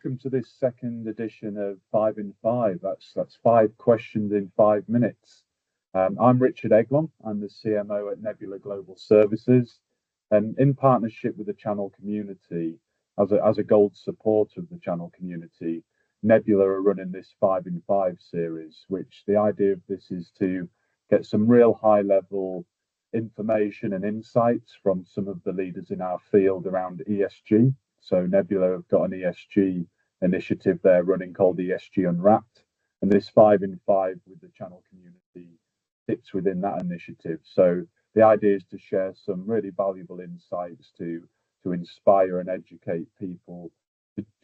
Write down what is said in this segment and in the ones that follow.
welcome to this second edition of 5 in 5. That's 5 questions in 5 minutes. I'm Richard Eglon. I'm the CMO at Nebula Global Services, and in partnership with the Channel Community, as a gold supporter of the Channel Community, Nebula are running this 5 in 5 series, which the idea of this is to get some real high-level information and insights from some of the leaders in our field around ESG. So Nebula have got an ESG initiative they're running called ESG Unwrapped, and this 5 in 5 with the Channel Community fits within that initiative. So the idea is to share some really valuable insights to inspire and educate people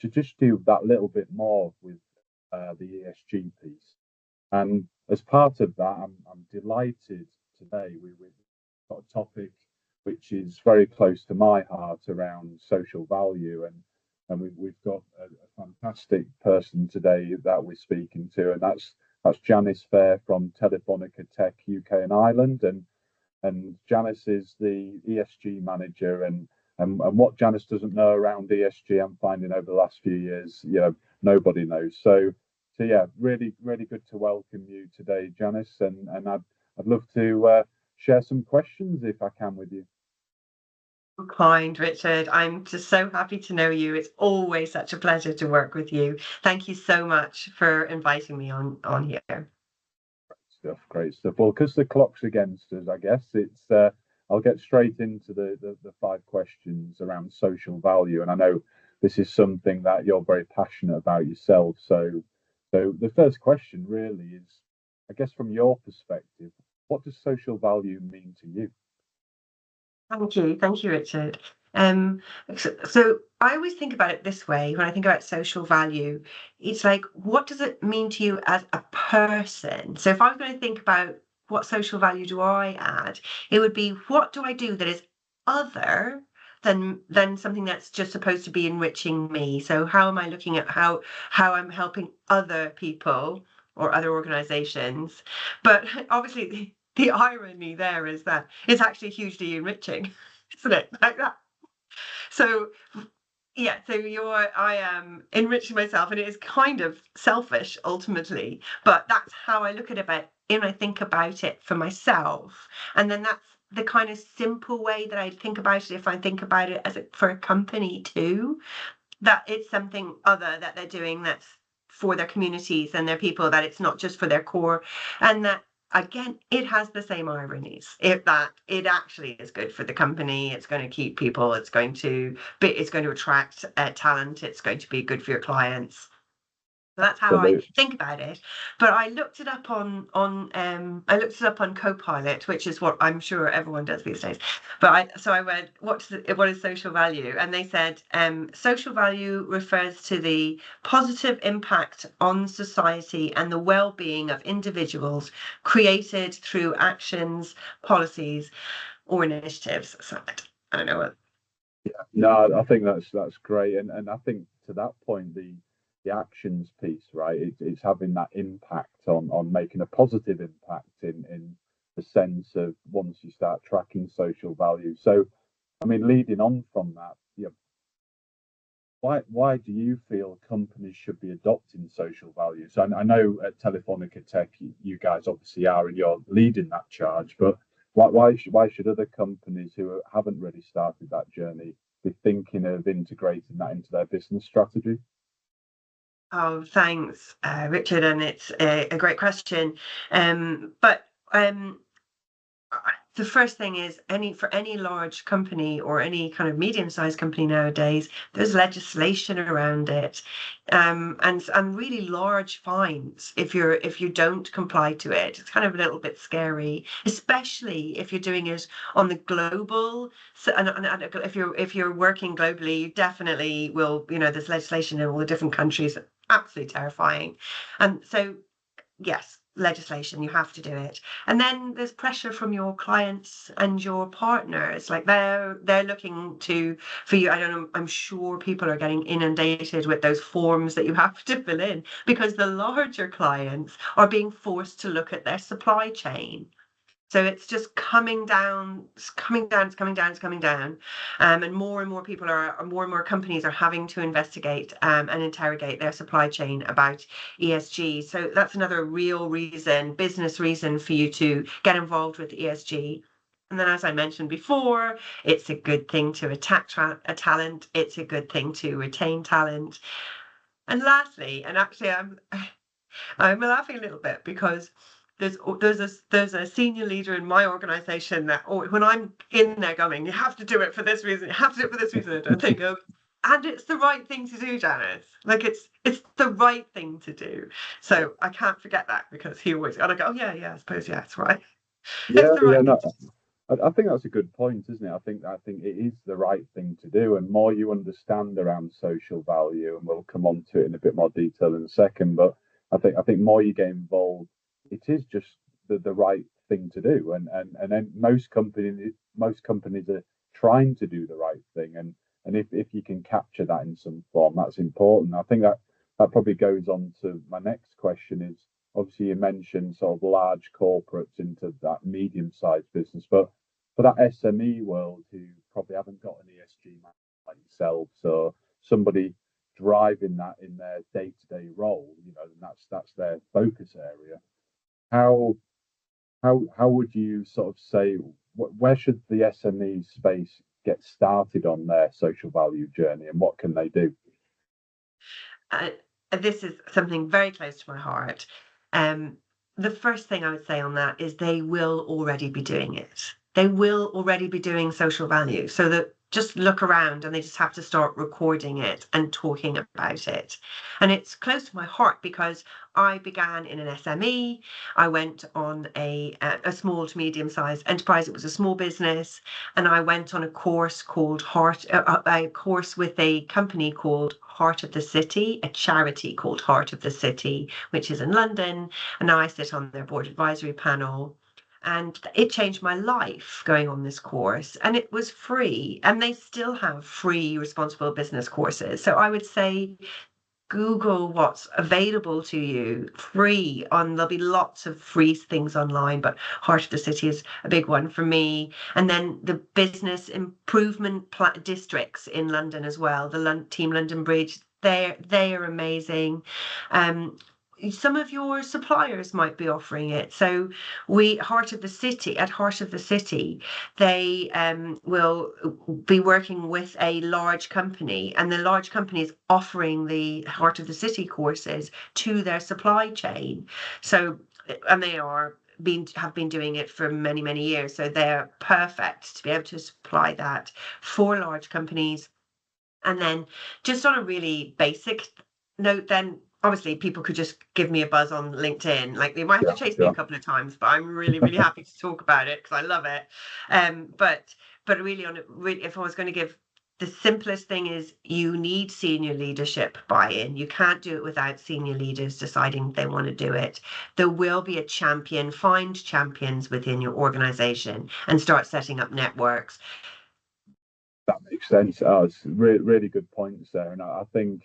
to just do that little bit more with the ESG piece. And as part of that, I'm delighted today we've got a topic which is very close to my heart around social value, and we've got a fantastic person today that we're speaking to, and that's Janice Phayre from Telefónica Tech UK and Ireland, and Janice is the ESG manager, and what Janice doesn't know around ESG, I'm finding over the last few years, nobody knows. So yeah, really good to welcome you today, Janice, and I'd love to share some questions if I can with you. Kind, Richard. I'm just so happy to know you. It's always such a pleasure to work with you. Thank you so much for inviting me on here. Great stuff. Well, because the clock's against us, I guess it's I'll get straight into the 5 questions around social value, and I know this is something that you're very passionate about yourself. So the first question really is, I guess from your perspective, what does social value mean to you? Thank you, Richard. So I always think about it this way when I think about social value. It's like, what does it mean to you as a person? So if I was going to think about what social value do I add, it would be, what do I do that is other than something that's just supposed to be enriching me? So how am I looking at how I'm helping other people or other organizations? But obviously the irony there is that it's actually hugely enriching, isn't it? Like that. So yeah, so I am enriching myself, and it is kind of selfish ultimately, but that's how I look at it and I think about it for myself. And then that's the kind of simple way that I think about it if I think about it as for a company too, that it's something other that they're doing that's for their communities and their people, that it's not just for their core, and that again, it has the same ironies. It actually is good for the company. It's going to keep people. It's going to attract talent. It's going to be good for your clients. So that's how I think about it. But I looked it up on Copilot, which is what I'm sure everyone does these days. But I went, what is social value? And they said social value refers to the positive impact on society and the well-being of individuals created through actions, policies, or initiatives. So I don't know what. Yeah, no, I think that's great, and I think to that point the actions piece, right? It's having that impact on making a positive impact in the sense of once you start tracking social value. So, I mean, leading on from that, why do you feel companies should be adopting social values? I know at Telefónica Tech, you guys obviously are, and you're leading that charge. But why should other companies who haven't really started that journey be thinking of integrating that into their business strategy? Oh, thanks, Richard, and it's a great question. But the first thing is for any large company or any kind of medium-sized company nowadays, there's legislation around it, and really large fines if you don't comply to it. It's kind of a little bit scary, especially if you're doing it on the global. So, and if you're working globally, you definitely will. There's legislation in all the different countries. Absolutely terrifying, and so yes, legislation, you have to do it. And then there's pressure from your clients and your partners, like they're looking for you. I don't know, I'm sure people are getting inundated with those forms that you have to fill in, because the larger clients are being forced to look at their supply chain. So it's just coming down, it's coming down, it's coming down, it's coming down. And more people more and more companies are having to investigate and interrogate their supply chain about ESG. So that's another real reason, business reason for you to get involved with ESG. And then, as I mentioned before, it's a good thing to attract a talent. It's a good thing to retain talent. And lastly, and actually, I'm laughing a little bit because there's a senior leader in my organization that when I'm in there going, you have to do it for this reason, you have to do it for this reason, and they go, and it's the right thing to do, Janice. Like it's the right thing to do. So I can't forget that because he always, and I go, oh yeah, I suppose, yeah, it's right. It's Yeah, the yeah, right thing no, to do. I think that's a good point, isn't it? I think it is the right thing to do, and more you understand around social value, and we'll come on to it in a bit more detail in a second. But I think more you get involved, it is just the right thing to do, and then most companies are trying to do the right thing, and if you can capture that in some form, that's important. I think that probably goes on to my next question is obviously you mentioned sort of large corporates into that medium-sized business, but for that SME world who probably haven't got an ESG manager like yourself, so somebody driving that in their day-to-day role, and that's their focus area. How how would you sort of say where should the SME space get started on their social value journey, and what can they do? Uh, this is something very close to my heart. Um, the first thing I would say on that is they will already be doing it. They will already be doing social value. So that just look around and they just have to start recording it and talking about it. And it's close to my heart because I began in an SME. I went on a small to medium sized enterprise. It was a small business, and I went on a course called a course with a company called Heart of the City, a charity called Heart of the City, which is in London. And now I sit on their board advisory panel. And it changed my life going on this course, and it was free. And they still have free responsible business courses. So I would say Google what's available to you free there'll be lots of free things online, but Heart of the City is a big one for me. And then the business improvement districts in London as well, the Team London Bridge, they are amazing. Some of your suppliers might be offering it. So Heart of the City, they will be working with a large company, and the large company is offering the Heart of the City courses to their supply chain. So, and they have been doing it for many years. So they're perfect to be able to supply that for large companies. And then just on a really basic note, then obviously people could just give me a buzz on LinkedIn. Like they might have Yeah, to chase me a sure. couple of times, but I'm really happy to talk about it because I love it. But really if I was going to give the simplest thing is you need senior leadership buy-in. You can't do it without senior leaders deciding they want to do it. There will be a champion. Find champions within your organization and start setting up networks. That makes sense. It's really good points there, and I think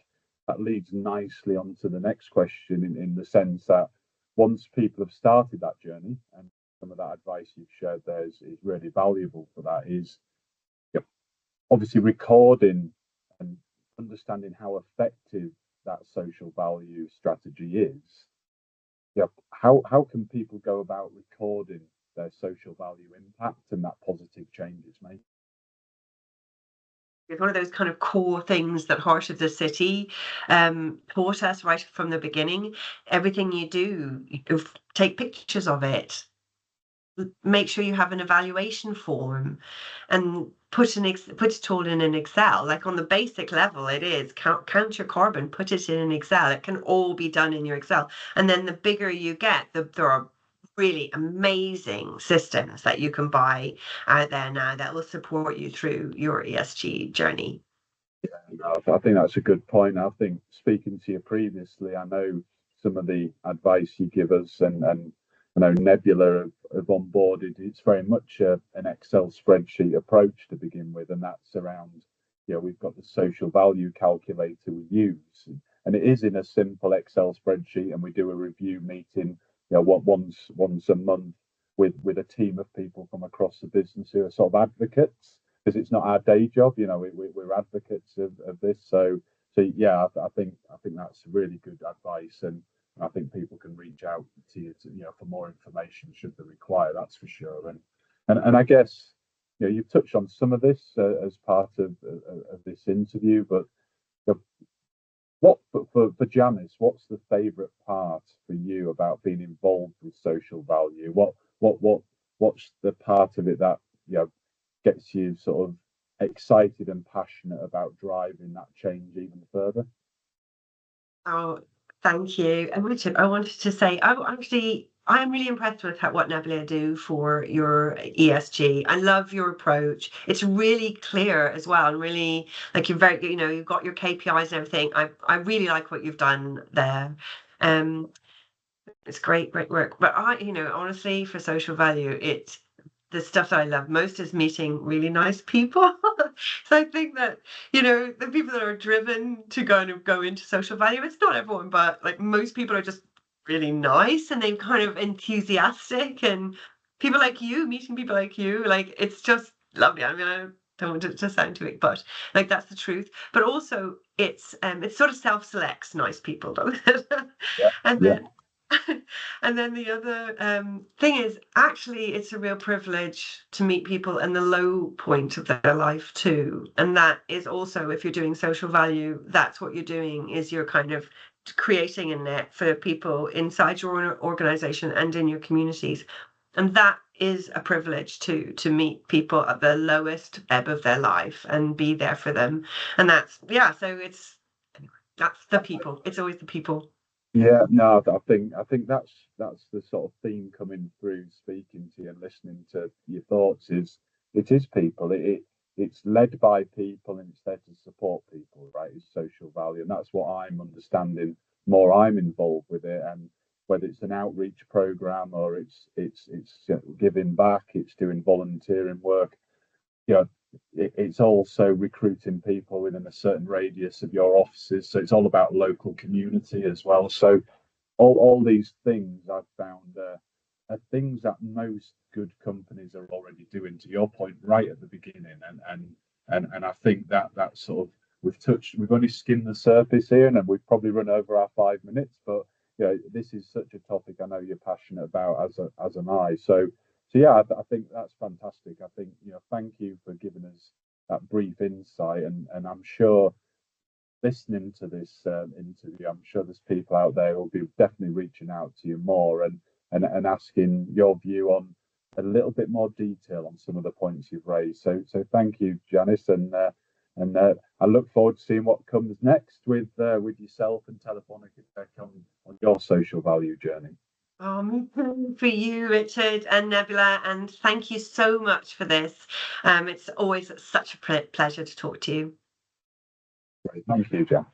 that leads nicely on to the next question in the sense that once people have started that journey, and some of that advice you've shared there is really valuable for that, is yep, obviously recording and understanding how effective that social value strategy is. Yep, how can people go about recording their social value impact and that positive change it's made? It's one of those kind of core things that Heart of the City taught us right from the beginning. Everything you do, take pictures of it. Make sure you have an evaluation form, and put it all in an Excel. Like on the basic level, it is count your carbon, put it in an Excel. It can all be done in your Excel. And then the bigger you get, there are really amazing systems that you can buy out there now that will support you through your ESG journey. I think that's a good point. I think speaking to you previously, I know some of the advice you give us, and I know Nebula have onboarded. It's very much an Excel spreadsheet approach to begin with, and that's around, we've got the social value calculator we use, and it is in a simple Excel spreadsheet, and we do a review meeting, once a month, with a team of people from across the business who are sort of advocates, because it's not our day job. We're advocates of this. So yeah, I think that's really good advice, and I think people can reach out to you for more information should they require. That's for sure. And I guess you've touched on some of this as part of this interview, but for Janice, what's the favourite part for you about being involved with social value? What's the part of it that gets you sort of excited and passionate about driving that change even further? Oh, thank you. And Richard, I wanted to say, I'm really impressed with what Nebula do for your ESG. I love your approach. It's really clear as well, and really like you've got your KPIs and everything. I really like what you've done there. It's great work. But honestly, for social value, it's the stuff that I love most is meeting really nice people. So I think that, the people that are driven to go into social value, it's not everyone, but like most people are just really nice and they're kind of enthusiastic, and meeting people like you, like it's just lovely. I mean, I don't want it to sound too big, but like that's the truth. But also it's sort of self-selects nice people, doesn't it? Yeah, And yeah, then and then the other thing is, actually, it's a real privilege to meet people in the low point of their life too. And that is also, if you're doing social value, that's what you're doing, is you're kind of creating a net for people inside your organization and in your communities. And that is a privilege too, to meet people at the lowest ebb of their life and be there for them. And that's the people. It's always the people. yeah. No, I think that's the sort of theme coming through speaking to you and listening to your thoughts. It is people. It's led by people and it's there to support people, right? It's social value, and that's what I'm understanding more. I'm involved with it, and whether it's an outreach program or it's giving back, it's doing volunteering work. you know, it's also recruiting people within a certain radius of your offices. So it's all about local community as well. So all these things I've found are things that most good companies are already doing. To your point, right at the beginning, and I think that sort of we've only skimmed the surface here, and we've probably run over our 5 minutes. But this is such a topic I know you're passionate about, as am I. So yeah, I think that's fantastic. I think thank you for giving us that brief insight, and I'm sure listening to this interview, I'm sure there's people out there who'll be definitely reaching out to you more and asking your view on a little bit more detail on some of the points you've raised. So thank you, Janice, and I look forward to seeing what comes next with yourself and Telefónica Tech on your social value journey. For you, Richard and Nebula, and thank you so much for this. It's always such a pleasure to talk to you. Great. Thank you, Jan.